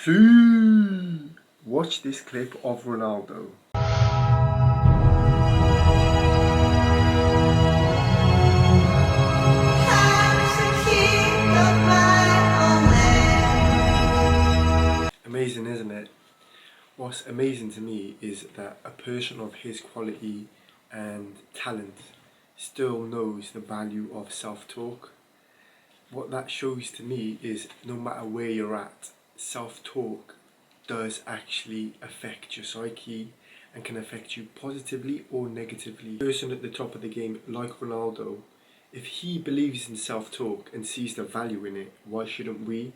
See, watch this clip of Ronaldo. Amazing, isn't it? What's amazing to me is that a person of his quality and talent still knows the value of self-talk. What that shows to me is no matter where you're at, self-talk does actually affect your psyche and can affect you positively or negatively. The person at the top of the game, like Ronaldo, if he believes in self-talk and sees the value in it, why shouldn't we?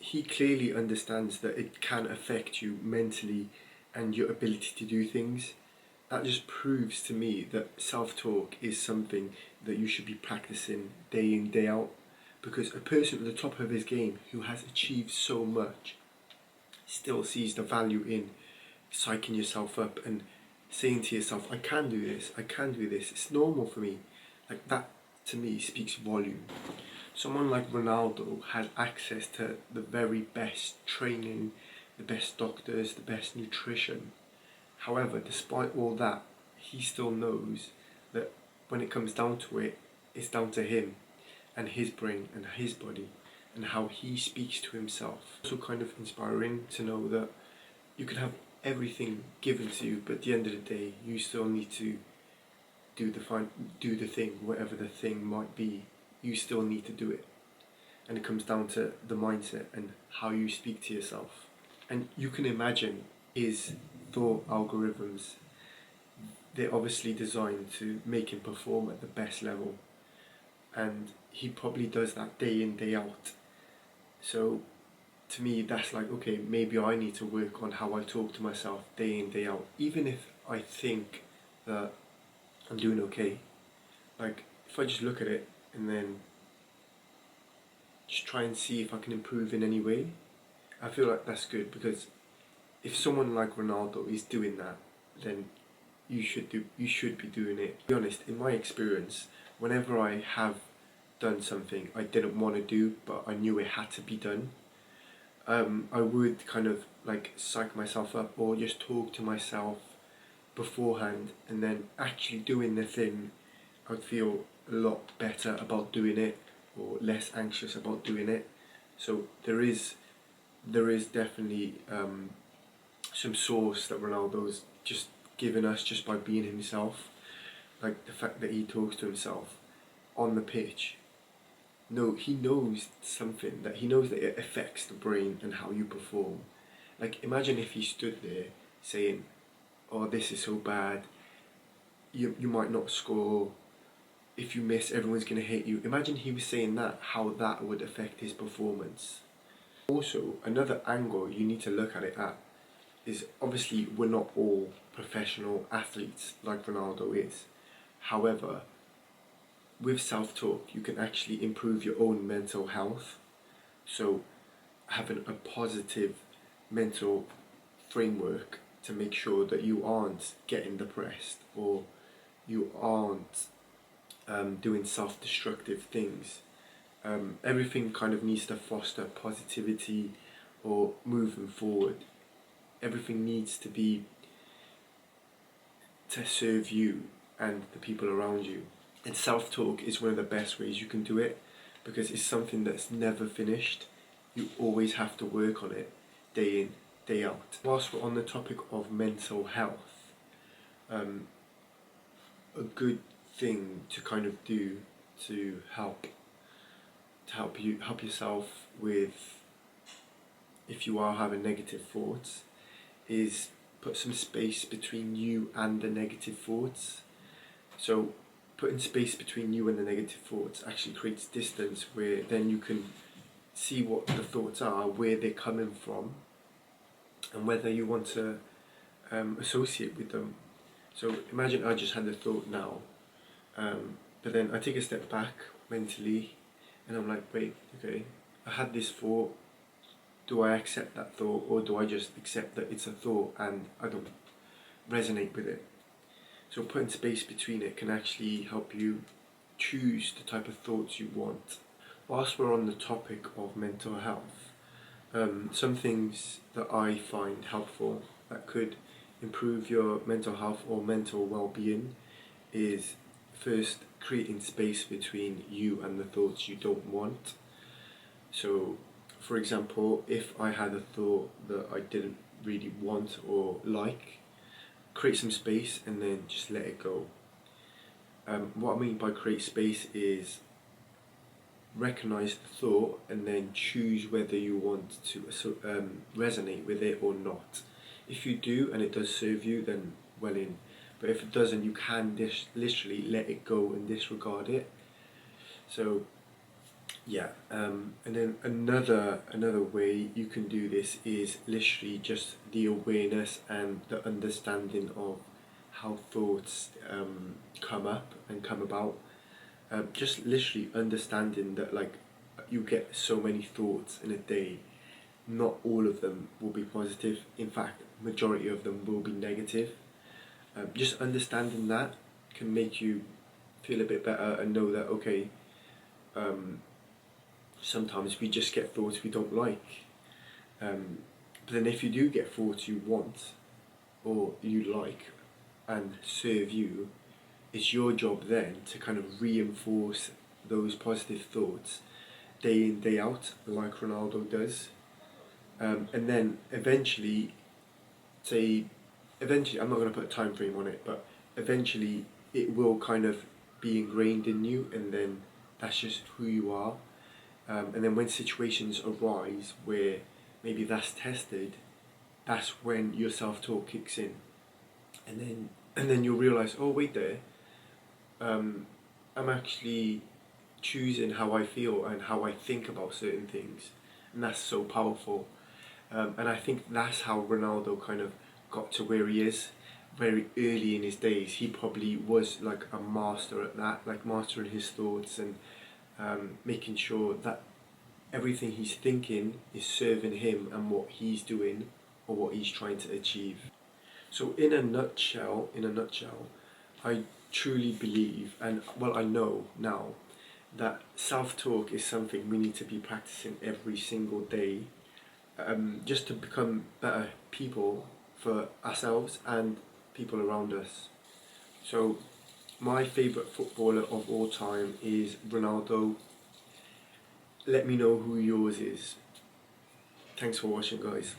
He clearly understands that it can affect you mentally and your ability to do things. That just proves to me that self-talk is something that you should be practicing day in, day out. Because a person at the top of his game who has achieved so much still sees the value in psyching yourself up and saying to yourself, I can do this, I can do this, it's normal for me. Like that to me speaks volume. Someone like Ronaldo had access to the very best training, the best doctors, the best nutrition. However, despite all that, he still knows that when it comes down to it, it's down to him and his brain and his body and how he speaks to himself. It's also kind of inspiring to know that you can have everything given to you, but at the end of the day, you still need to do the thing, whatever the thing might be. You still need to do it. And it comes down to the mindset and how you speak to yourself. And you can imagine his thought algorithms, they're obviously designed to make him perform at the best level. And he probably does that day in, day out. So to me, that's like, okay, maybe I need to work on how I talk to myself day in, day out. Even if I think that I'm doing okay. Like, if I just look at it and then just try and see if I can improve in any way, I feel like that's good, because if someone like Ronaldo is doing that, then you should be doing it. To be honest, in my experience, whenever I have done something I didn't want to do but I knew it had to be done, I would kind of like psych myself up or just talk to myself beforehand, and then actually doing the thing, I'd feel a lot better about doing it or less anxious about doing it. So there is definitely some source that Ronaldo's just given us just by being himself. Like the fact that he talks to himself on the pitch. No, he knows something, that he knows that it affects the brain and how you perform. Like imagine if he stood there saying, oh, this is so bad, you might not score, if you miss everyone's going to hate you. Imagine he was saying that, how that would affect his performance. Also, another angle you need to look at it at is, obviously we're not all professional athletes like Ronaldo is. However, with self-talk you can actually improve your own mental health. So having a positive mental framework to make sure that you aren't getting depressed or you aren't doing self-destructive things. Everything kind of needs to foster positivity or moving forward. Everything needs to be to serve you and the people around you. And self-talk is one of the best ways you can do it, because it's something that's never finished. You always have to work on it day in, day out. Whilst we're on the topic of mental health, a good thing to kind of do to help yourself with, if you are having negative thoughts, is put some space between you and the negative thoughts. So putting space between you and the negative thoughts actually creates distance, where then you can see what the thoughts are, where they're coming from, and whether you want to associate with them. So imagine I just had the thought now, but then I take a step back mentally and I'm like, wait, okay, I had this thought, do I accept that thought, or do I just accept that it's a thought and I don't resonate with it? So putting space between it can actually help you choose the type of thoughts you want. Whilst we're on the topic of mental health, Some things that I find helpful that could improve your mental health or mental well-being is first creating space between you and the thoughts you don't want. So, for example, if I had a thought that I didn't really want or like, create some space and then just let it go. What I mean by create space is recognize the thought and then choose whether you want to resonate with it or not. If you do and it does serve you, then well in. But if it doesn't, you can literally let it go and disregard it. So yeah, and then another way you can do this is literally just the awareness and the understanding of how thoughts come up and come about. Just literally understanding that, like, you get so many thoughts in a day, not all of them will be positive. In fact, majority of them will be negative. Just understanding that can make you feel a bit better and know that, okay, sometimes we just get thoughts we don't like. But then if you do get thoughts you want or you like and serve you, it's your job then to kind of reinforce those positive thoughts day in, day out, like Ronaldo does. And then eventually, I'm not going to put a time frame on it, but eventually it will kind of be ingrained in you, and then that's just who you are. And then when situations arise where maybe that's tested, that's when your self-talk kicks in, and then you'll realize, oh wait there, I'm actually choosing how I feel and how I think about certain things, and that's so powerful. And I think that's how Ronaldo kind of got to where he is. Very early in his days, he probably was like a master at that, like mastering his thoughts and making sure that everything he's thinking is serving him and what he's doing or what he's trying to achieve. So in a nutshell, I truly believe, and well, I know now, that self-talk is something we need to be practicing every single day, just to become better people for ourselves and people around us. So my favourite footballer of all time is Ronaldo. Let me know who yours is. Thanks for watching, guys.